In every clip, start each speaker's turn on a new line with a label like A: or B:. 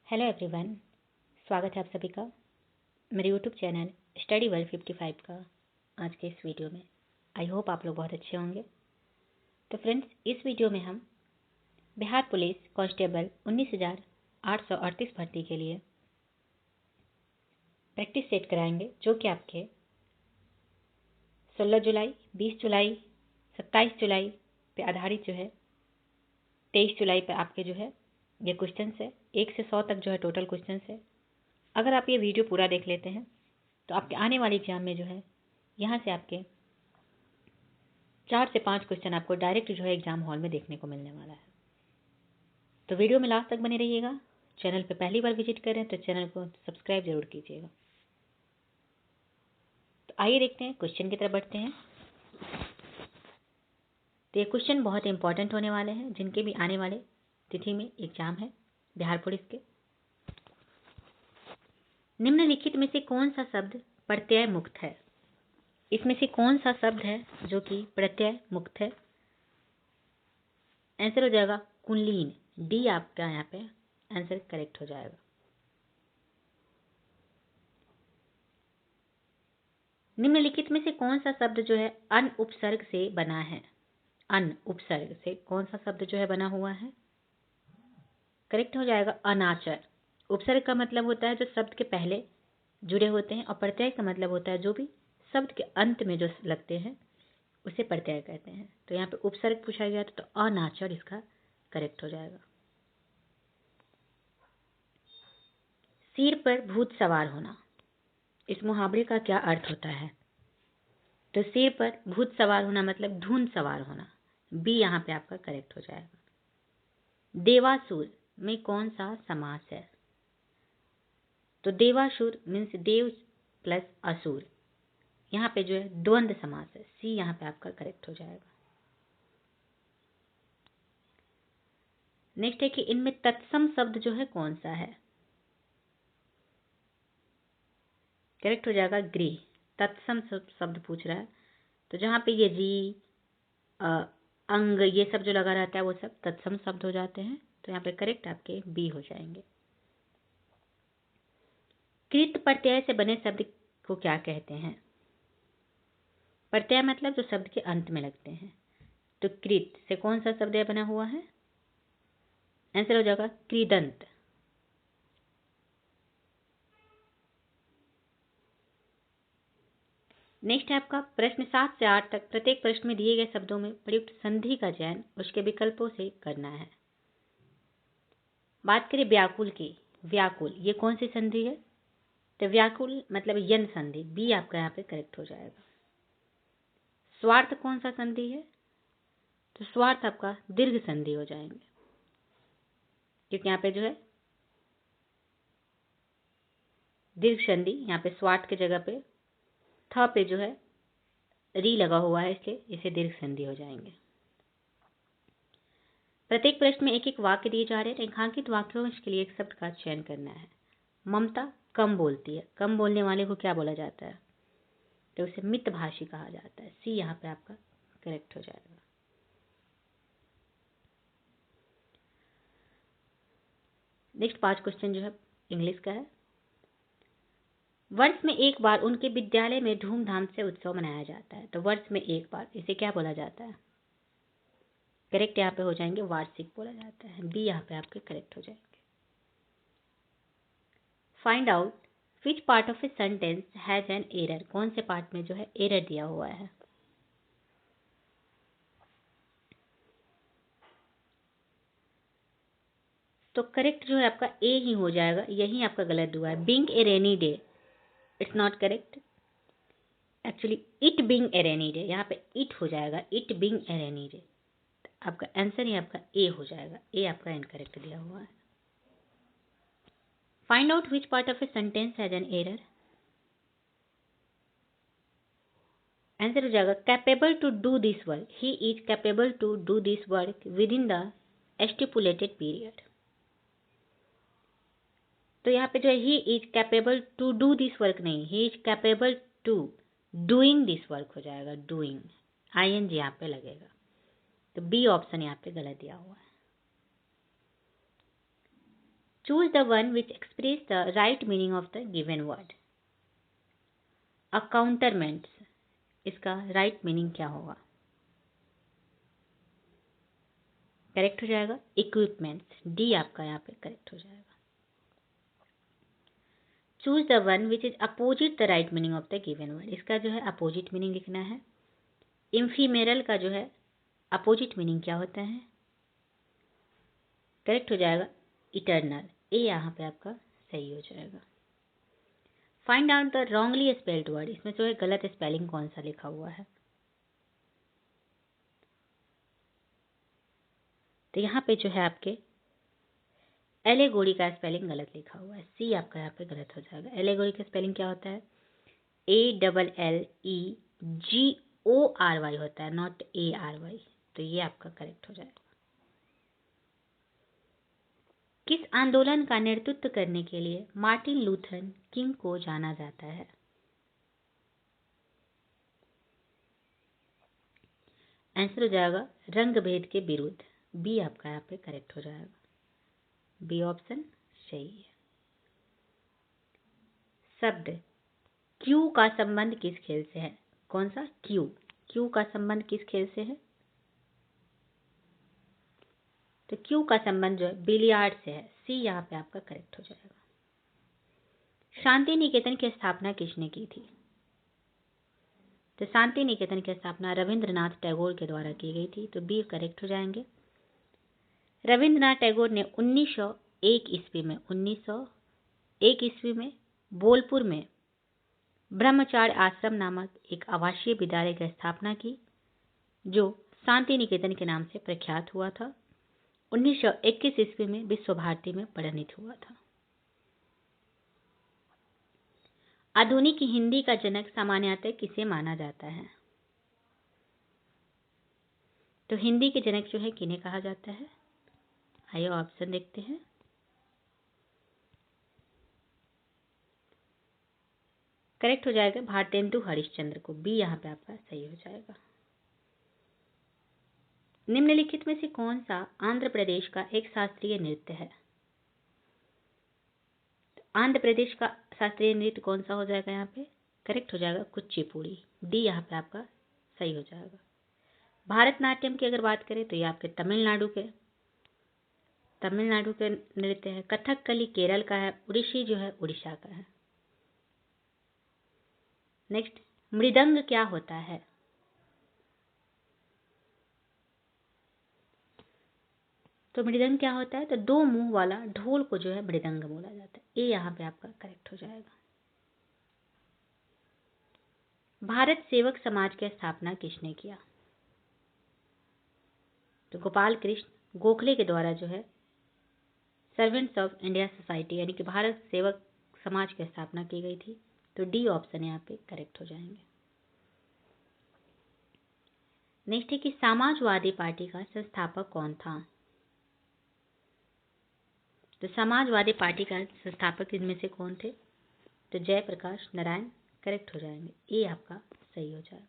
A: Hello everyone, स्वागत है आप सभी का मेरे यूट्यूब चैनल स्टडी वर्ल्ड 55 का आज के इस वीडियो में। आई होप आप लोग बहुत अच्छे होंगे। तो फ्रेंड्स, इस वीडियो में हम बिहार पुलिस कांस्टेबल 19,838 भर्ती के लिए प्रैक्टिस सेट कराएंगे, जो कि आपके 16 जुलाई, 20 जुलाई, 27 जुलाई पे आधारित जो है 23 जुलाई पे आपके जो है ये क्वेश्चन है। 1 से 100 तक जो है टोटल क्वेश्चन है। अगर आप ये वीडियो पूरा देख लेते हैं तो आपके आने वाले एग्जाम में जो है यहाँ से आपके 4 से 5 क्वेश्चन आपको डायरेक्ट जो है एग्जाम हॉल में देखने को मिलने वाला है। तो वीडियो में लास्ट तक बने रहिएगा। चैनल पे पहली बार विजिट करें तो चैनल को सब्सक्राइब जरूर कीजिएगा। तो आइए देखते हैं, क्वेश्चन की तरफ बढ़ते हैं। तो ये क्वेश्चन बहुत इंपॉर्टेंट होने वाले हैं, जिनके भी आने वाले तिथि में एग्जाम है बिहार पुलिस के। निम्नलिखित में से कौन सा शब्द प्रत्यय मुक्त है? इसमें से कौन सा शब्द है जो कि प्रत्यय मुक्त है? आंसर हो जाएगा कुलीन। डी आपका यहाँ पे आंसर करेक्ट हो जाएगा। निम्नलिखित में से कौन सा शब्द जो है अन उपसर्ग से बना है? अन उपसर्ग से कौन सा शब्द जो है बना हुआ है? करेक्ट हो जाएगा अनाचर। उपसर्ग का मतलब होता है जो शब्द के पहले जुड़े होते हैं, और प्रत्यय का मतलब होता है जो भी शब्द के अंत में जो लगते हैं उसे प्रत्यय कहते हैं। तो यहाँ पे उपसर्ग पूछा गया तो अनाचर इसका करेक्ट हो जाएगा। सिर पर भूत सवार होना, इस मुहावरे का क्या अर्थ होता है? तो सिर पर भूत सवार होना मतलब धुन सवार होना। बी यहाँ पे आपका करेक्ट हो जाएगा। देवासुर में कौन सा समास है? तो देवासुर मीन्स देव प्लस असुर, यहाँ पे जो है द्वंद्व समास है। सी यहाँ पे आपका करेक्ट हो जाएगा। नेक्स्ट है कि इनमें तत्सम शब्द जो है कौन सा है? करेक्ट हो जाएगा गृह। तत्सम शब्द पूछ रहा है, तो जहाँ पे ये जी अंग ये सब जो लगा रहता है वो सब तत्सम शब्द हो जाते हैं। तो यहाँ पे करेक्ट आपके बी हो जाएंगे। कृत प्रत्यय से बने शब्द को क्या कहते हैं? प्रत्यय मतलब जो शब्द के अंत में लगते हैं। तो कृत से कौन सा शब्द बना हुआ है? आंसर हो जाएगा कृदंत। नेक्स्ट है आपका प्रश्न 7 से 8 तक। प्रत्येक प्रश्न में दिए गए शब्दों में प्रयुक्त संधि का चयन उसके विकल्पों से करना है। बात करें व्याकुल की। व्याकुल ये कौन सी संधि है? तो व्याकुल मतलब यन संधि। बी आपका यहाँ पे करेक्ट हो जाएगा। स्वार्थ कौन सा संधि है? तो स्वार्थ आपका दीर्घ संधि हो जाएंगे, क्योंकि यहाँ पे जो है दीर्घ संधि, यहाँ पे स्वार्थ की जगह पे थ पे जो है री लगा हुआ है, इसलिए इसे दीर्घ संधि हो जाएंगे। प्रत्येक प्रश्न में एक एक वाक्य दिए जा रहे हैं। रेखांकित वाक्यों के लिए एक शब्द का चयन करना है। ममता कम बोलती है। कम बोलने वाले को क्या बोला जाता है? तो उसे मितभाषी कहा जाता है। सी यहाँ पे आपका करेक्ट हो जाएगा। नेक्स्ट 5 क्वेश्चन जो है इंग्लिश का है। वर्ष में एक बार उनके विद्यालय में धूमधाम से उत्सव मनाया जाता है। तो वर्ष में एक बार इसे क्या बोला जाता है? करेक्ट यहाँ पे हो जाएंगे वार्षिक बोला जाता है। बी यहाँ पे आपके करेक्ट हो जाएंगे। Find out which part of a sentence has an error. कौन से पार्ट में जो है एरर दिया हुआ है? तो करेक्ट जो है आपका ए ही हो जाएगा। यही आपका गलत हुआ है। Being a rainy day, it's not correct. Actually it being a rainy day, यहाँ पे इट हो जाएगा। It being a rainy day, आपका आंसर ही आपका ए हो जाएगा। ए आपका इनकरेक्ट दिया हुआ है। Find out which part of a sentence has an error. Answer हो जाएगा capable to do this work. He is capable to do this work within the stipulated period. तो यहाँ पे जो है he is capable to do this work नहीं, he is capable to doing this work हो जाएगा। Doing ING यहाँ पे लगेगा। तो बी ऑप्शन यहाँ पे गलत दिया हुआ है। Choose the one which express the right meaning of the given word. Accoutrements, इसका right meaning क्या होगा? करेक्ट हो जाएगा इक्विपमेंट्स, डी आपका यहाँ पे करेक्ट हो जाएगा. Choose the one which is opposite the right meaning of the given word, इसका जो है अपोजिट मीनिंग लिखना है. इम्फीमेरल का जो है अपोजिट मीनिंग क्या होता है? करेक्ट हो जाएगा इटर्नल, ए यहाँ पे आपका सही हो जाएगा. Find out the wrongly spelled word, इसमें जो है गलत स्पेलिंग कौन सा लिखा हुआ है? तो यहाँ पे जो है आपके एलेगोरी का स्पेलिंग गलत लिखा हुआ है, सी आपका यहाँ पे गलत हो जाएगा. एलेगोरी का स्पेलिंग क्या होता है? ALLEGORY होता है, नॉट ARY. तो ये आपका करेक्ट हो जाएगा. किस आंदोलन का नेतृत्व करने के लिए मार्टिन लूथर किंग को जाना जाता है? आंसर हो जाएगा रंग भेद के विरुद्ध, बी आपका यहाँ पे करेक्ट हो जाएगा. बी ऑप्शन सही है. शब्द क्यू का संबंध किस खेल से है? कौन सा? क्यू. क्यू का संबंध किस खेल से है? तो क्यू का संबंध जो है बिलियार्ड से है, सी यहाँ पे आपका करेक्ट हो जाएगा. शांति निकेतन की स्थापना किसने की थी? तो शांति निकेतन की स्थापना रविंद्रनाथ टैगोर के द्वारा की गई थी, तो बी करेक्ट हो जाएंगे. रविंद्रनाथ टैगोर ने 1901 ईस्वी में बोलपुर में ब्रह्मचार्य आश्रम नामक एक आवासीय विद्यालय की स्थापना की, जो शांति निकेतन के नाम से प्रख्यात हुआ था. 1921 ईस्वी में विश्व भारती में परिणित हुआ था. आधुनिक हिंदी का जनक सामान्यतः किसे माना जाता है? तो हिंदी के जनक जो है किन्हें कहा जाता है? आइए ऑप्शन देखते हैं. करेक्ट हो जाएगा भारतेंदु हरिश्चंद्र को, बी यहाँ पे आपका सही हो जाएगा. निम्नलिखित में से कौन सा आंध्र प्रदेश का एक शास्त्रीय नृत्य है? आंध्र प्रदेश का शास्त्रीय नृत्य कौन सा हो जाएगा यहाँ पे? करेक्ट हो जाएगा कुचिपुड़ी, डी यहाँ पे आपका सही हो जाएगा. भारतनाट्यम की अगर बात करें तो ये आपके तमिलनाडु के नृत्य है. कथकली केरल का है. उड़ीसी जो है उड़ीसा का है. नेक्स्ट, मृदंग क्या होता है? तो मृदंग क्या होता है? तो दो मुंह वाला ढोल को जो है मृदंग बोला जाता है. ए यहाँ पे आपका करेक्ट हो जाएगा. भारत सेवक समाज की स्थापना किसने किया? तो गोपाल कृष्ण गोखले के द्वारा जो है सर्वेंट्स ऑफ इंडिया सोसाइटी यानी कि भारत सेवक समाज की स्थापना की गई थी. तो डी ऑप्शन यहाँ पे करेक्ट हो जाएंगे. नेक्स्ट है कि समाजवादी पार्टी का संस्थापक कौन था? तो समाजवादी पार्टी का संस्थापक इनमें से कौन थे? तो जयप्रकाश नारायण करेक्ट हो जाएंगे. ए आपका सही हो जाएगा.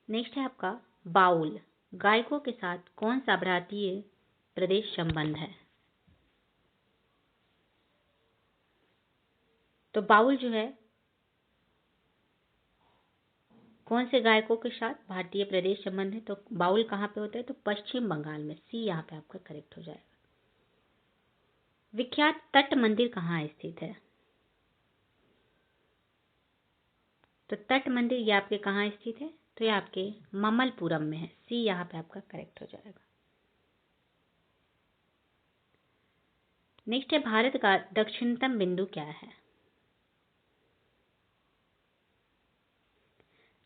A: नेक्स्ट है आपका बाउल गायकों के साथ कौन सा भारतीय प्रदेश संबंध है? तो बाउल जो है कौन से गायकों के साथ भारतीय प्रदेश संबंध है? तो बाउल कहाँ पे होता है? तो पश्चिम बंगाल में, सी यहाँ पे आपका करेक्ट हो जाएगा. विख्यात तट मंदिर कहाँ स्थित है? तो तट मंदिर ये आपके कहाँ स्थित है? तो ये आपके ममलपुरम में है. सी यहाँ पे आपका करेक्ट हो जाएगा. नेक्स्ट है भारत का दक्षिणतम बिंदु क्या है?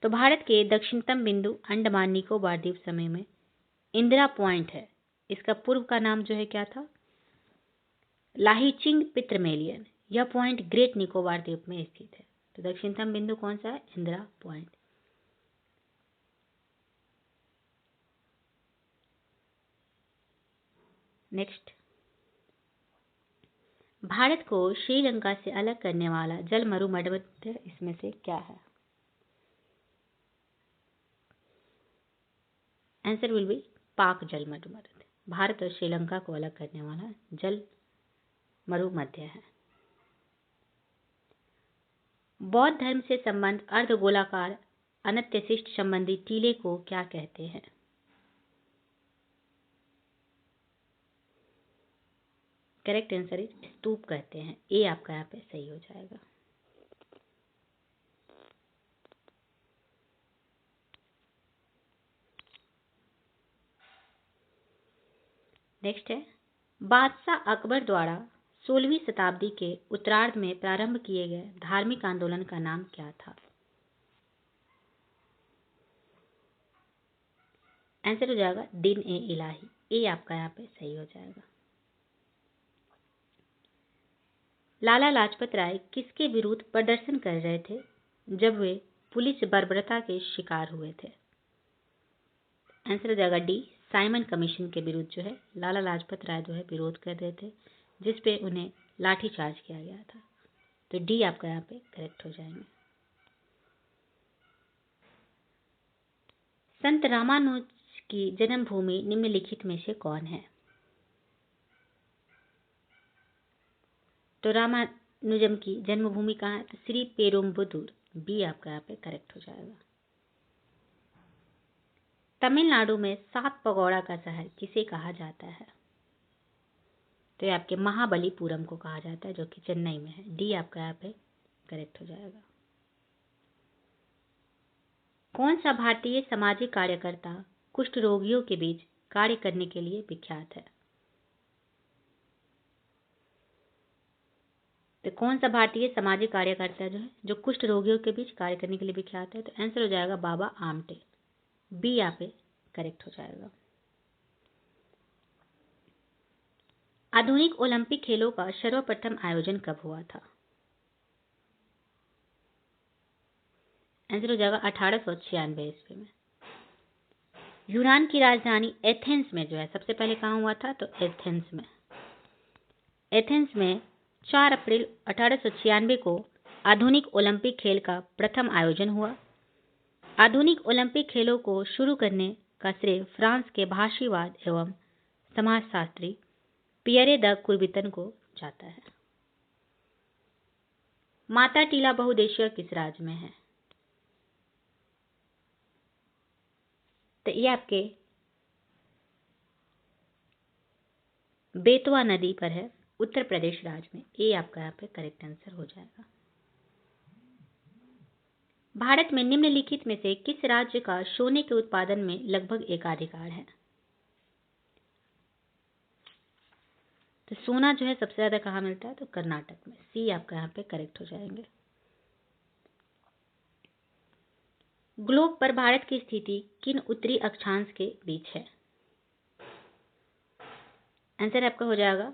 A: तो भारत के दक्षिणतम बिंदु अंडमान निकोबार द्वीप समूह में इंदिरा पॉइंट है. इसका पूर्व का नाम जो है क्या था? लाहिचिंग पित्रमेलियन. यह पॉइंट ग्रेट निकोबार द्वीप में स्थित है. तो दक्षिणतम बिंदु कौन सा है? इंदिरा पॉइंट. नेक्स्ट, भारत को श्रीलंका से अलग करने वाला जल मरुमध्य इसमें से क्या है? आंसर विल बी पाक जल मरुमध्य. भारत और श्रीलंका को अलग करने वाला जल मरुमध्य है। बौद्ध धर्म से संबंध अर्धगोलाकार अनत्यशिष्ट संबंधी टीले को क्या कहते हैं? करेक्ट आंसर इज स्तूप कहते हैं। ए आपका यहाँ पे सही हो जाएगा। नेक्स्ट है, बादशाह अकबर द्वारा 16वीं शताब्दी के उत्तरार्ध में प्रारंभ किए गए धार्मिक आंदोलन का नाम क्या था? आंसर हो जाएगा दिन ए इलाही। ए आपका यहाँ पे सही हो जाएगा। लाला लाजपत राय किसके विरुद्ध प्रदर्शन कर रहे थे जब वे पुलिस बर्बरता के शिकार हुए थे? आंसर हो जाएगा डी, साइमन कमीशन के विरुद्ध जो है लाला लाजपत राय जो है विरोध कर रहे थे, जिसपे उन्हें लाठीचार्ज किया गया था। तो डी आपका यहाँ पे करेक्ट हो जाएंगे। संत रामानुज की जन्मभूमि निम्नलिखित में से कौन है? तो रामानुजम की जन्मभूमि कहाँ है? तो श्री पेरुम्बदूर। बी आपका यहाँ पे करेक्ट हो जाएगा। तमिलनाडु में सात पगोड़ा का शहर किसे कहा जाता है? तो ये आपके महाबलीपुरम को कहा जाता है, जो कि चेन्नई में है। डी आपका यहाँ पे करेक्ट हो जाएगा। कौन सा भारतीय सामाजिक कार्यकर्ता कुष्ठ रोगियों के बीच कार्य करने के लिए विख्यात है? तो कौन सा भारतीय सामाजिक कार्यकर्ता जो है जो कुष्ठ रोगियों के बीच कार्य करने के लिए विख्यात है? तो आंसर हो जाएगा बाबा आमटे। बी यहाँ पे करेक्ट हो जाएगा। आधुनिक ओलंपिक खेलों का सर्वप्रथम आयोजन कब हुआ था? आंसर हो जाएगा 1896 ईस्वी में। यूनान की राजधानी एथेंस में जो है सबसे पहले कहाँ हुआ था? तो एथेंस में। एथेंस में 4 अप्रैल 1896 को आधुनिक ओलंपिक खेल का प्रथम आयोजन हुआ। आधुनिक ओलंपिक खेलों को शुरू करने का श्रेय फ्रांस के भाषीवाद एवं समाजशास्त्री पियरे द कुर्बितन को जाता है। माता टीला बहुउद्देशीय किस राज्य में है? तो ये आपके बेतवा नदी पर है, उत्तर प्रदेश राज्य में। ए आपका यहाँ पे करेक्ट आंसर हो जाएगा। भारत में निम्नलिखित में से किस राज्य का सोने के उत्पादन में लगभग एकाधिकार है? तो सोना जो है सबसे ज्यादा कहाँ मिलता है? तो कर्नाटक में। सी आपका यहाँ पे करेक्ट हो जाएंगे। ग्लोब पर भारत की स्थिति किन उत्तरी अक्षांश के बीच है? आंसर आपका हो जाएगा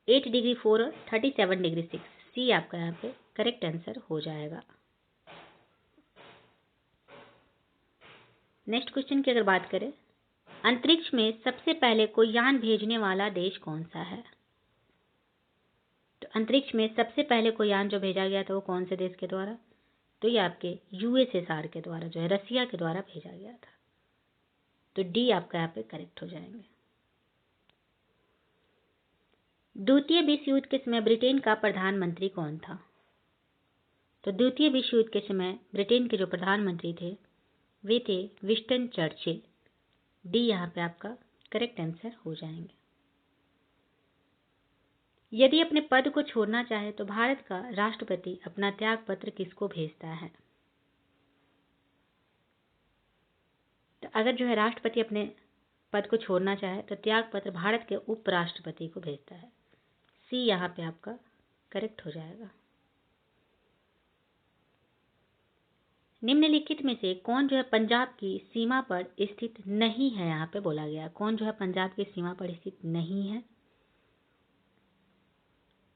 A: 8 डिग्री 4 और 37 डिग्री 6। सी आपका यहाँ पे करेक्ट आंसर हो जाएगा। नेक्स्ट क्वेश्चन की अगर बात करें, अंतरिक्ष में सबसे पहले कोई यान भेजने वाला देश कौन सा है? तो अंतरिक्ष में सबसे पहले कोई यान जो भेजा गया था वो कौन से देश के द्वारा? तो ये आपके यूएसएसआर के द्वारा जो है रसिया के द्वारा भेजा गया था। तो डी आपका यहाँ पे करेक्ट हो जाएंगे। द्वितीय विश्व युद्ध के समय ब्रिटेन का प्रधानमंत्री कौन था? तो द्वितीय विश्व युद्ध के समय ब्रिटेन के जो प्रधानमंत्री थे वे थे विंस्टन चर्चिल। डी यहाँ पे आपका करेक्ट आंसर हो जाएंगे। यदि अपने पद को छोड़ना चाहे तो भारत का राष्ट्रपति अपना त्याग पत्र किसको भेजता है? तो अगर जो है राष्ट्रपति अपने पद को छोड़ना चाहे तो त्याग पत्र भारत के उपराष्ट्रपति को भेजता है। सी यहाँ पे आपका करेक्ट हो जाएगा। निम्नलिखित में से कौन जो है पंजाब की सीमा पर स्थित नहीं है? यहाँ पे बोला गया कौन जो है पंजाब की सीमा पर स्थित नहीं है?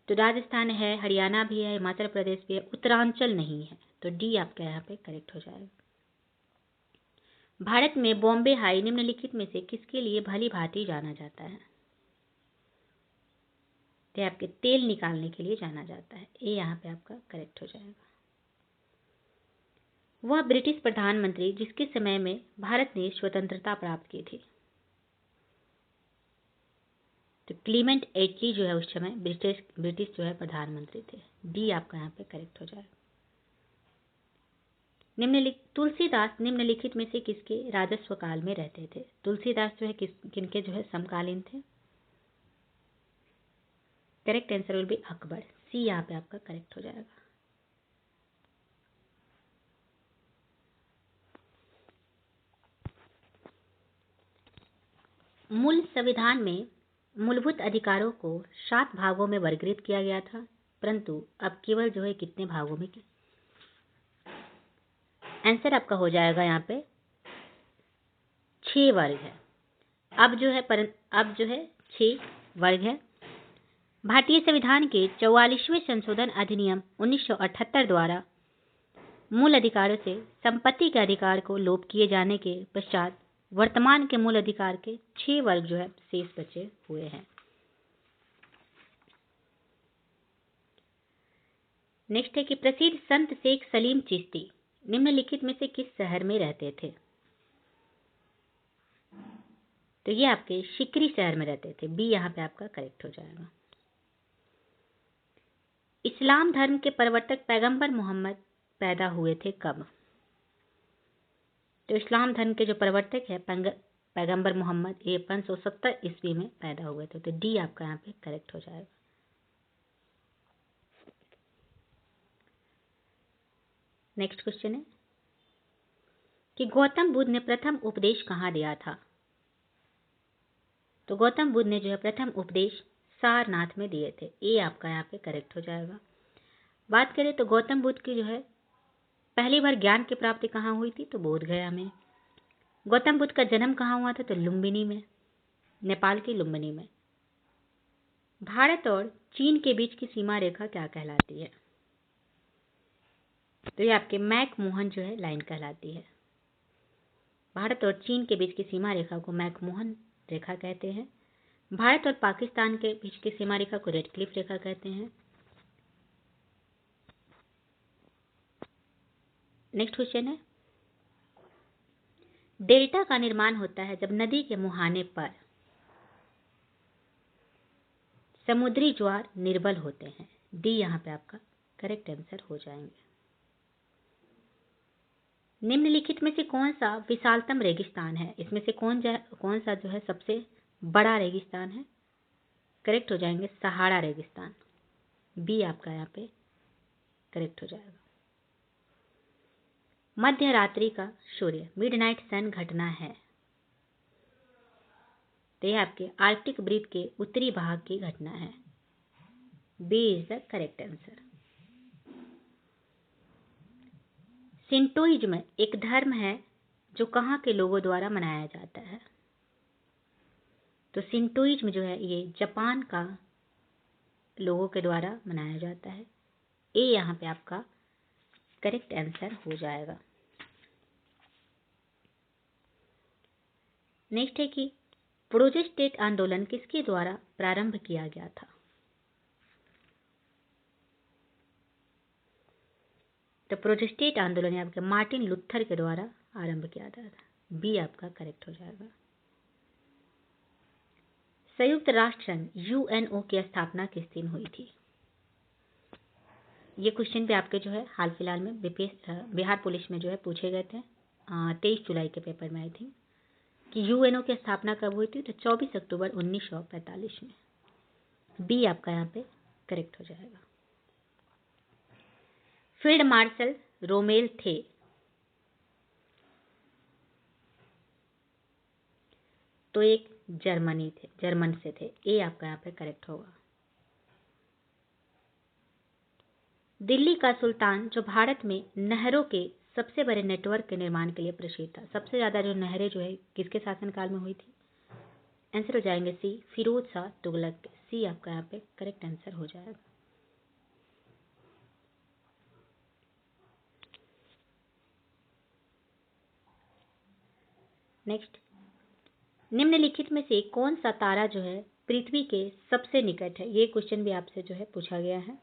A: तो राजस्थान है, हरियाणा भी है, हिमाचल प्रदेश भी है, उत्तरांचल नहीं है। तो डी आपका यहाँ पे करेक्ट हो जाएगा। भारत में बॉम्बे हाई निम्नलिखित में से किसके लिए भली भांति जाना जाता है? तो आपके तेल निकालने के लिए जाना जाता है। ए यहाँ पे आपका करेक्ट हो जाएगा। वह ब्रिटिश प्रधानमंत्री जिसके समय में भारत ने स्वतंत्रता प्राप्त की थी। तो क्लीमेंट एटली जो है उस समय ब्रिटिश जो है प्रधानमंत्री थे। डी आपका यहाँ पे करेक्ट हो जाएगा। तुलसीदास निम्नलिखित में से किसके राजस्व काल में रहते थे? तुलसीदास जो है किनके जो है समकालीन थे? Correct answer will be Akbar. C यहाँ पे आपका करेक्ट हो जाएगा। मूल संविधान में मूलभूत अधिकारों को 7 भागों में वर्गीकृत किया गया था, परंतु अब केवल जो है कितने भागों में? आंसर आपका हो जाएगा यहाँ पे 6 वर्ग है। अब जो है 6 वर्ग है। भारतीय संविधान के 44वें संशोधन अधिनियम 1978 द्वारा मूल अधिकारों से संपत्ति के अधिकार को लोप किए जाने के पश्चात वर्तमान के मूल अधिकार के 6 वर्ग जो है शेष बचे हुए हैं। नेक्स्ट है कि प्रसिद्ध संत शेख सलीम चिश्ती निम्नलिखित में से किस शहर में रहते थे? तो ये आपके शिकरी शहर में रहते थे। बी यहाँ पे आपका करेक्ट हो जाएगा। इस्लाम धर्म के प्रवर्तक पैगंबर मोहम्मद पैदा हुए थे कब? तो इस्लाम धर्म के जो प्रवर्तक है पैगंबर मोहम्मद, ये 570 ईस्वी में पैदा हुए थे। तो डी आपका यहाँ पे करेक्ट हो जाएगा। नेक्स्ट क्वेश्चन है कि गौतम बुद्ध ने प्रथम उपदेश कहाँ दिया था? तो गौतम बुद्ध ने जो है प्रथम उपदेश सारनाथ में दिए थे। ए आपका यहाँ पे करेक्ट हो जाएगा। बात करें तो गौतम बुद्ध की जो है पहली बार ज्ञान की प्राप्ति कहाँ हुई थी? तो बोध गया में। गौतम बुद्ध का जन्म कहाँ हुआ था? तो लुम्बिनी में, नेपाल की लुम्बिनी में। भारत और चीन के बीच की सीमा रेखा क्या कहलाती है? तो ये आपके मैक-मोहन जो है लाइन कहलाती है। भारत और चीन के बीच की सीमा रेखा को मैक-मोहन रेखा कहते हैं। भारत और पाकिस्तान के बीच की सीमा रेखा को रेड क्लिफ रेखा कहते हैं। नेक्स्ट क्वेश्चन है, डेल्टा का निर्माण होता है जब नदी के मुहाने पर समुद्री ज्वार निर्बल होते हैं। डी यहाँ पे आपका करेक्ट आंसर हो जाएंगे। निम्नलिखित में से कौन सा विशालतम रेगिस्तान है? इसमें से कौन सा जो है सबसे बड़ा रेगिस्तान है? करेक्ट हो जाएंगे सहारा रेगिस्तान। बी आपका यहाँ पे करेक्ट हो जाएगा। मध्य रात्रि का सूर्य मिडनाइट सन घटना है। तो यह आपके आर्कटिक वृत्त के उत्तरी भाग की घटना है। B is the correct answer. Shintoism एक धर्म है जो कहाँ के लोगों द्वारा मनाया जाता है? तो शिंटोइज्म जो है ये जापान का लोगों के द्वारा मनाया जाता है। ए यहाँ पे आपका करेक्ट आंसर हो जाएगा। नेक्स्ट है कि प्रोटेस्टेंट आंदोलन किसके द्वारा प्रारंभ किया गया था? तो प्रोटेस्टेंट आंदोलन आपके मार्टिन लूथर के द्वारा आरंभ किया था। बी आपका करेक्ट हो जाएगा। संयुक्त राष्ट्र संघ यूएनओ की स्थापना किस दिन हुई थी? ये क्वेश्चन भी आपके जो है हाल फिलहाल में बिहार पुलिस में जो है पूछे गए थे 23 जुलाई के पेपर में आई थिंक कि यूएनओ की स्थापना कब हुई थी? तो 24 अक्टूबर 1945 में। बी आपका यहाँ पे करेक्ट हो जाएगा। फील्ड मार्शल रोमेल थे तो एक जर्मन से थे। ए आपका यहाँ पे करेक्ट होगा। दिल्ली का सुल्तान जो भारत में नहरों के सबसे बड़े नेटवर्क के निर्माण के लिए प्रसिद्ध था। सबसे ज्यादा जो नहरें जो है किसके शासनकाल में हुई थी? आंसर हो जाएंगे सी फिरोज शाह तुगलक के। सी आपका यहाँ पे करेक्ट आंसर हो जाएगा। नेक्स्ट, निम्नलिखित में से कौन सा तारा जो है पृथ्वी के सबसे निकट है? ये क्वेश्चन भी आपसे जो है पूछा गया है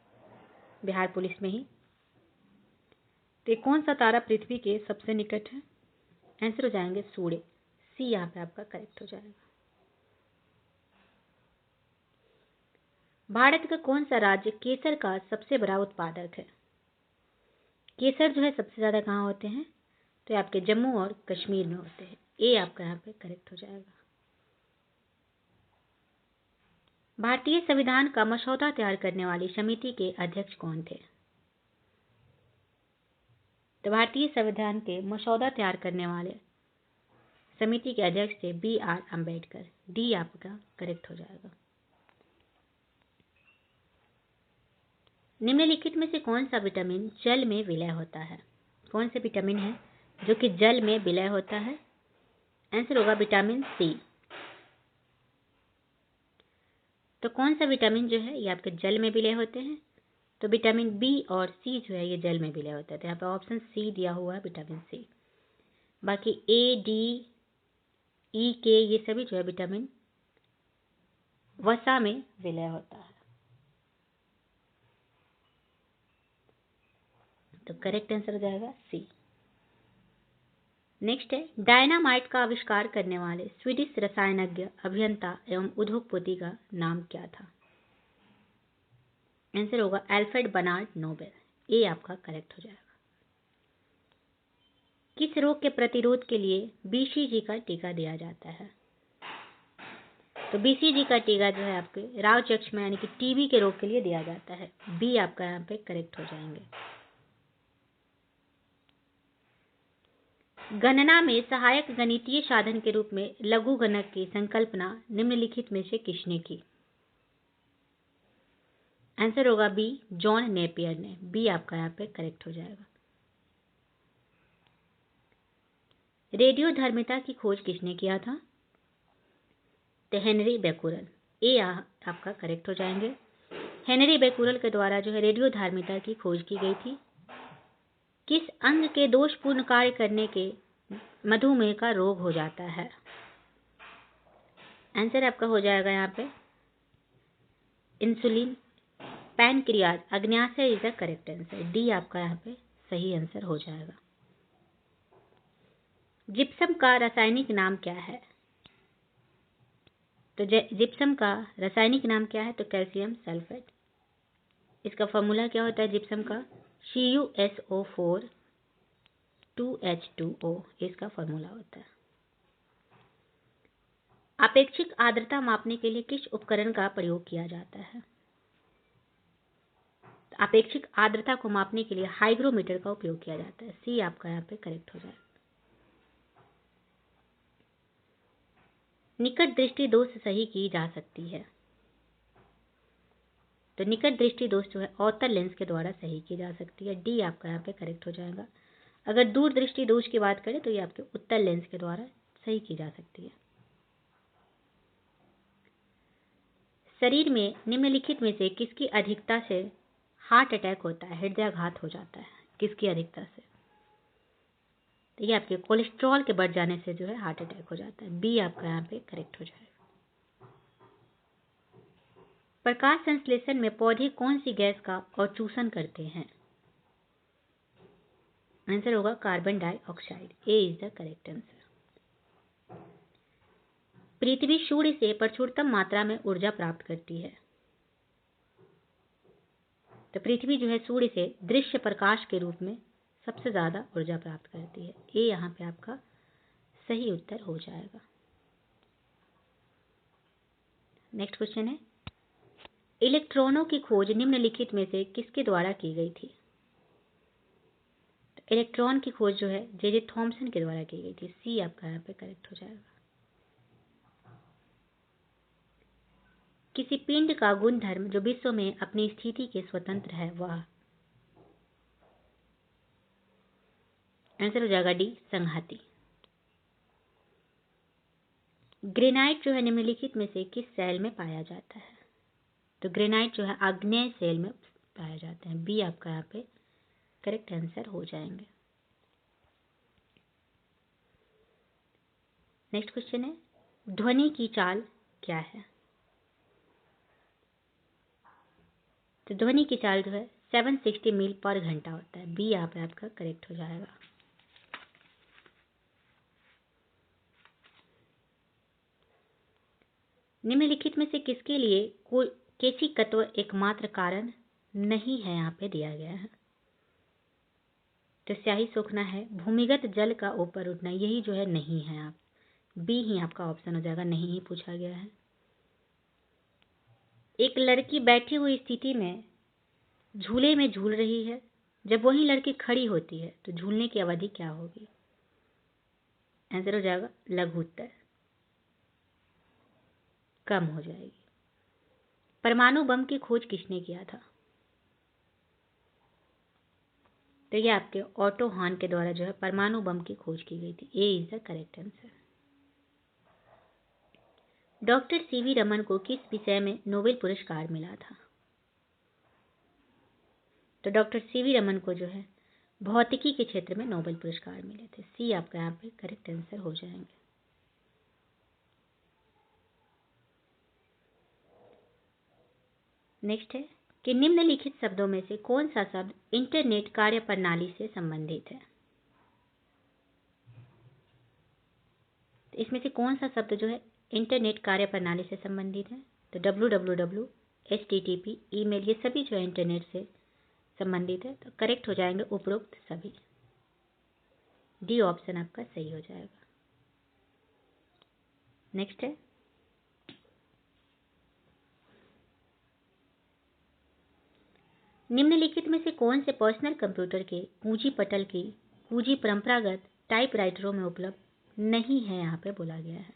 A: बिहार पुलिस में ही। तो कौन सा तारा पृथ्वी के सबसे निकट है? आंसर हो जाएंगे सूर्य। सी यहाँ पे आपका करेक्ट हो जाएगा। भारत का कौन सा राज्य केसर का सबसे बड़ा उत्पादक है? केसर जो है सबसे ज्यादा कहाँ होते हैं? तो ये आपके जम्मू और कश्मीर में होते हैं। ए आपका यहाँ पे करेक्ट हो जाएगा। भारतीय संविधान का मसौदा तैयार करने वाली समिति के अध्यक्ष कौन थे? तो भारतीय संविधान के मसौदा तैयार करने वाले समिति के अध्यक्ष थे B.R. अम्बेडकर। डी आपका करेक्ट हो जाएगा। निम्नलिखित में से कौन सा विटामिन जल में विलय होता है? कौन से विटामिन है जो कि जल में विलय होता है? आंसर होगा विटामिन सी। तो कौन सा विटामिन जो है ये आपके जल में विलय होते हैं? तो विटामिन बी और सी जो है ये जल में विलय होता है। तो यहाँ पे ऑप्शन सी दिया हुआ है विटामिन सी। बाकी ए, डी, ई, के ये सभी जो है विटामिन वसा में विलय होता है। तो करेक्ट आंसर हो जाएगा सी। नेक्स्ट है, डायनामाइट का आविष्कार करने वाले स्वीडिश रसायनज्ञ, अभियंता एवं उद्योगपति का नाम क्या था? आंसर होगा अल्फ्रेड बर्नार्ड नोबेल। ए आपका करेक्ट हो जाएगा। किस रोग के प्रतिरोध के लिए बीसीजी का टीका दिया जाता है? तो बीसीजी का टीका जो है आपके राव चक्ष में यानी कि टीबी के रोग के लिए दिया जाता है। बी आपका यहाँ पे करेक्ट हो जाएंगे। गणना में सहायक गणितीय साधन के रूप में लघु गणक की संकल्पना निम्नलिखित में से किसने की? आंसर होगा बी, जॉन नेपियर ने। बी आपका यहाँ पे करेक्ट हो जाएगा। रेडियोधर्मिता की खोज किसने किया था? तो हेनरी बेकुरल। ए आपका करेक्ट हो जाएंगे। हेनरी बेकुरल के द्वारा जो है रेडियोधर्मिता की खोज की गई थी। किस अंग के दोषपूर्ण कार्य करने के मधुमेह का रोग हो जाता है? आंसर आपका हो जाएगा यहाँ पे इंसुलिन। पैनक्रियाज, अग्न्याशय is the correct answer. D आपका यहाँ पे सही आंसर हो जाएगा। जिप्सम का रासायनिक नाम क्या है? तो जिप्सम का रासायनिक नाम क्या है? तो कैल्शियम सल्फेट। इसका फॉर्मूला क्या होता है जिप्सम का? CuSO4 2H2O इसका फॉर्मूला होता है। अपेक्षिक आर्द्रता मापने के लिए किस उपकरण का प्रयोग किया जाता है? अपेक्षिक आर्द्रता को मापने के लिए हाइग्रोमीटर का उपयोग किया जाता है। सी आपका यहाँ पे करेक्ट हो जाएगा। निकट दृष्टि दोष सही की जा सकती है? तो निकट दृष्टि दोष जो है अवतल लेंस के द्वारा सही की जा सकती है। डी आपका यहाँ पे करेक्ट हो जाएगा। अगर दूर दृष्टि दोष की बात करें तो ये आपके उत्तल लेंस के द्वारा सही की जा सकती है। शरीर में निम्नलिखित में से किसकी अधिकता से हार्ट अटैक होता है, हृदयाघात हो जाता है? किसकी अधिकता से? तो ये आपके कोलेस्ट्रॉल के बढ़ जाने से जो है हार्ट अटैक हो जाता है। बी आपका यहाँ पे करेक्ट हो जाएगा। प्रकाश संश्लेषण में पौधे कौन सी गैस का अवचूषण करते हैं? आंसर होगा carbon dioxide. A is the correct answer. पृथ्वी सूर्य से प्रचुरतम मात्रा में ऊर्जा प्राप्त करती है। तो पृथ्वी जो है सूर्य से दृश्य प्रकाश के रूप में सबसे ज्यादा ऊर्जा प्राप्त करती है। ए यहाँ पे आपका सही उत्तर हो जाएगा। नेक्स्ट क्वेश्चन है, इलेक्ट्रॉनों की खोज निम्नलिखित में से किसके द्वारा की गई थी? तो इलेक्ट्रॉन की खोज जो है जे थॉमसन के द्वारा की गई थी। सी आपका यहाँ पे करेक्ट हो जाएगा। किसी पिंड का गुणधर्म जो विश्व में अपनी स्थिति के स्वतंत्र है वह? आंसर हो जाएगा डी, संहति। ग्रेनाइट जो है निम्नलिखित में से किस सेल में पाया जाता है? तो ग्रेनाइट जो है आग्नेय सेल में पाया जाता है। बी आपका यहाँ पे करेक्ट आंसर हो जाएंगे। नेक्स्ट क्वेश्चन है, ध्वनि की चाल क्या है? तो ध्वनि की चाल जो है 760 मील पर घंटा होता है। बी यहाँ पे आपका करेक्ट हो जाएगा। निम्नलिखित में से किसके लिए केशिकत्व एकमात्र कारण नहीं है, यहाँ पे दिया गया है। तो स्याही सोखना है, भूमिगत जल का ऊपर उठना, यही जो है नहीं है। आप बी ही आपका ऑप्शन हो जाएगा, नहीं ही पूछा गया है। एक लड़की बैठी हुई स्थिति में झूले में झूल रही है, जब वही लड़की खड़ी होती है तो झूलने की अवधि क्या होगी? आंसर हो जाएगा लघु उत्तर, कम हो जाएगी। परमाणु बम की खोज किसने किया था? तो ये आपके ऑटो हॉर्न के द्वारा जो है परमाणु बम की खोज की गई थी। A is the correct answer. Doctor CV Raman को किस विषय में नोबेल पुरस्कार मिला था? तो डॉक्टर सीवी रमन को जो है भौतिकी के क्षेत्र में नोबेल पुरस्कार मिले थे। सी आपका यहाँ पे करेक्ट आंसर हो जाएंगे। नेक्स्ट है कि निम्नलिखित शब्दों में से कौन सा शब्द इंटरनेट कार्यप्रणाली से संबंधित है? तो इसमें से कौन सा शब्द जो है इंटरनेट कार्यप्रणाली से संबंधित है? तो www, HTTP, ईमेल, ये सभी जो है इंटरनेट से संबंधित है। तो करेक्ट हो जाएंगे उपरोक्त सभी। डी ऑप्शन आपका सही हो जाएगा। नेक्स्ट है निम्नलिखित में से कौन से पर्सनल कंप्यूटर के कुंजी पटल की कुंजी परंपरागत टाइपराइटरों में उपलब्ध नहीं है? यहाँ पे बोला गया है।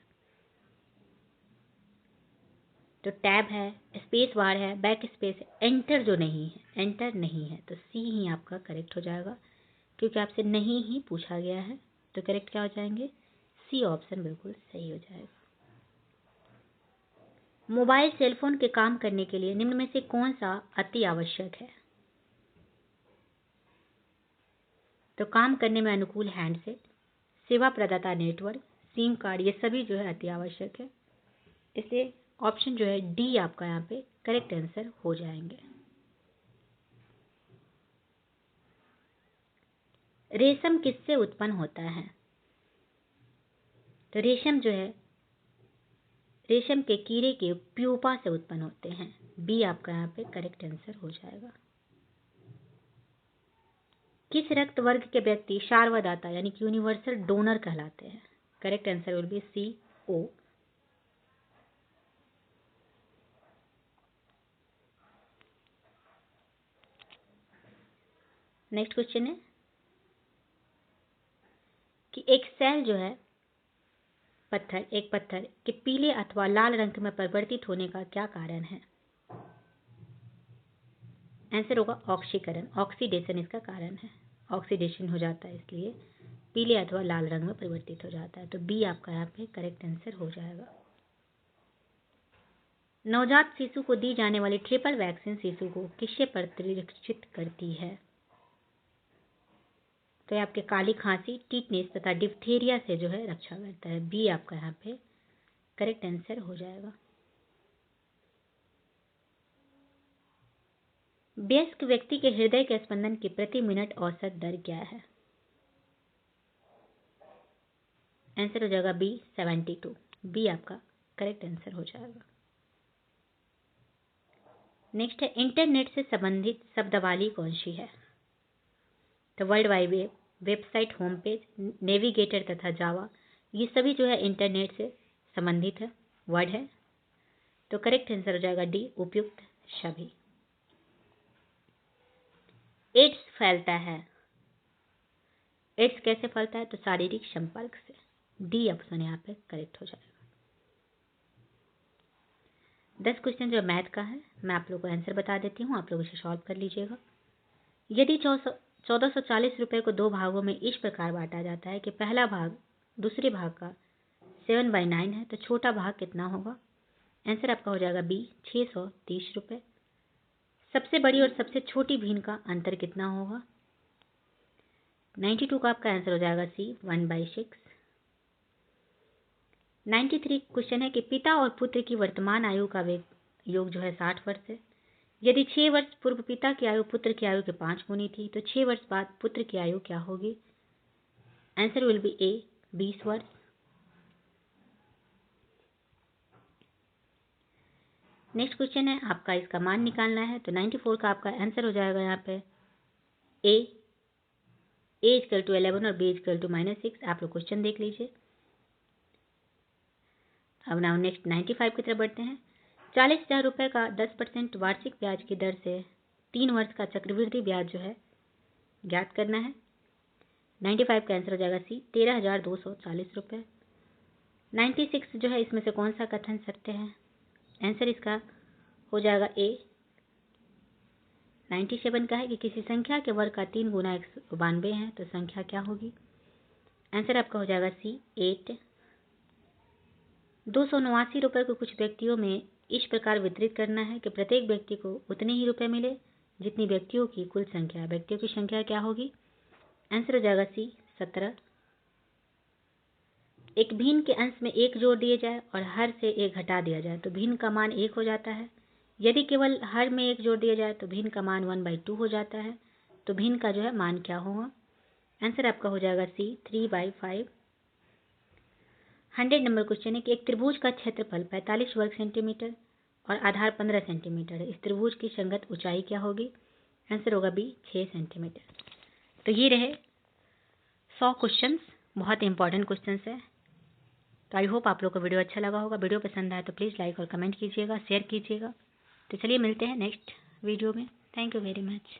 A: तो टैब है, स्पेस बार है, बैक स्पेस है, एंटर जो नहीं है, एंटर नहीं है। तो सी ही आपका करेक्ट हो जाएगा, क्योंकि आपसे नहीं ही पूछा गया है। तो करेक्ट क्या हो जाएंगे? सी ऑप्शन बिल्कुल सही हो जाएगा। मोबाइल सेलफोन के काम करने के लिए निम्न में से कौन सा अति आवश्यक है? तो काम करने में अनुकूल हैंडसेट, सेवा प्रदाता नेटवर्क, सिम कार्ड, ये सभी जो है अति आवश्यक है। इसलिए ऑप्शन जो है डी आपका यहाँ पे करेक्ट आंसर हो जाएंगे। रेशम किससे उत्पन्न होता है? तो रेशम जो है रेशम के कीड़े के प्यूपा से उत्पन्न होते हैं। बी आपका यहाँ पे करेक्ट आंसर हो जाएगा। किस रक्त वर्ग के व्यक्ति सार्वदाता यानी कि यूनिवर्सल डोनर कहलाते हैं? Correct answer will be C, O. Next question है कि एक सेल जो है एक पत्थर के पीले अथवा लाल रंग में परिवर्तित होने का क्या कारण है? आंसर होगा ऑक्सीकरण, ऑक्सीडेशन इसका कारण है। ऑक्सीडेशन हो जाता है, इसलिए पीले अथवा लाल रंग में परिवर्तित हो जाता है। तो बी आपका यहाँ पे करेक्ट आंसर हो जाएगा। नवजात शिशु को दी जाने वाली ट्रिपल वैक्सीन शिशु को किससे प्रतिरक्षित करती है? तो ये आपके काली खांसी, टीटनेस तथा डिप्थीरिया से जो है रक्षा करता है। बी आपका यहाँ पे करेक्ट आंसर हो जाएगा। वयस्क व्यक्ति के हृदय के स्पंदन की प्रति मिनट औसत दर क्या है? आंसर हो जाएगा बी 72। बी आपका करेक्ट आंसर हो जाएगा। नेक्स्ट है इंटरनेट से संबंधित शब्दावली कौन सी है? तो world wide web, website, home page, navigator तथा जावा, ये सभी जो है इंटरनेट से संबंधित है वर्ड है। तो करेक्ट आंसर हो जाएगा डी, उपयुक्त सभी। एड्स फैलता है, एड्स कैसे फैलता है? तो शारीरिक संपर्क से। डी ऑप्शन यहाँ पे करेक्ट हो जाएगा। 10 क्वेश्चन जो मैथ का है, मैं आप लोगों को आंसर बता देती हूँ, आप लोग इसे सॉल्व कर लीजिएगा। यदि 1440 रुपये को दो भागों में इस प्रकार बांटा जाता है कि पहला भाग दूसरे भाग का 7/9 है, तो छोटा भाग कितना होगा? आंसर आपका हो जाएगा बी 630 रुपये। सबसे बड़ी और सबसे छोटी भिन्न का अंतर कितना होगा? 92 का आपका आंसर हो जाएगा सी 1/6। 93 क्वेश्चन है कि पिता और पुत्र की वर्तमान आयु का योग जो है 60 वर्ष है। यदि 6 वर्ष पूर्व पिता की आयु पुत्र की आयु के 5 गुनी थी, तो 6 वर्ष बाद पुत्र की आयु क्या होगी? आंसर विल बी ए 20 वर्ष। नेक्स्ट क्वेश्चन है, आपका इसका मान निकालना है। तो 94 का आपका आंसर हो जाएगा यहाँ पे ए इक्वल टू 11 और बी इक्वल टू -6। आप लोग क्वेश्चन देख लीजिए। अब नाउ नेक्स्ट 95 की तरफ बढ़ते हैं। 40,000 रुपये का 10% वार्षिक ब्याज की दर से 3 वर्ष का चक्रवृद्धि ब्याज जो है ज्ञात करना है। 95 का आंसर हो जाएगा सी 13,240 रुपये। 96 जो है इसमें से कौन सा कथन सत्य है? आंसर इसका हो जाएगा ए। 97 का है कि किसी संख्या के वर्ग का 3 गुना 192 है, तो संख्या क्या होगी? आंसर आपका हो जाएगा सी 8। 289 रुपये को कुछ व्यक्तियों में इस प्रकार वितरित करना है कि प्रत्येक व्यक्ति को उतने ही रुपए मिले जितनी व्यक्तियों की कुल संख्या। व्यक्तियों की संख्या क्या होगी? आंसर हो जाएगा सी 17। एक भिन्न के अंश में 1 जोड़ दिए जाए और हर से 1 घटा दिया जाए तो भिन्न का मान 1 हो जाता है। यदि केवल हर में 1 जोड़ दिया जाए तो भिन्न का मान 1/2 हो जाता है। तो भिन्न का जो है मान क्या होगा? आंसर आपका हो जाएगा सी 3/5। 100 नंबर क्वेश्चन है कि एक त्रिभुज का क्षेत्रफल 45 वर्ग सेंटीमीटर और आधार 15 सेंटीमीटर है। इस त्रिभुज की संगत ऊंचाई क्या होगी? आंसर होगा बी 6 सेंटीमीटर। तो ये रहे 100 क्वेश्चंस, बहुत इंपॉर्टेंट क्वेश्चंस है। तो आई होप आप लोग को वीडियो अच्छा लगा होगा। वीडियो पसंद आए तो प्लीज़ लाइक और कमेंट कीजिएगा, शेयर कीजिएगा। तो चलिए मिलते हैं नेक्स्ट वीडियो में। Thank you very much.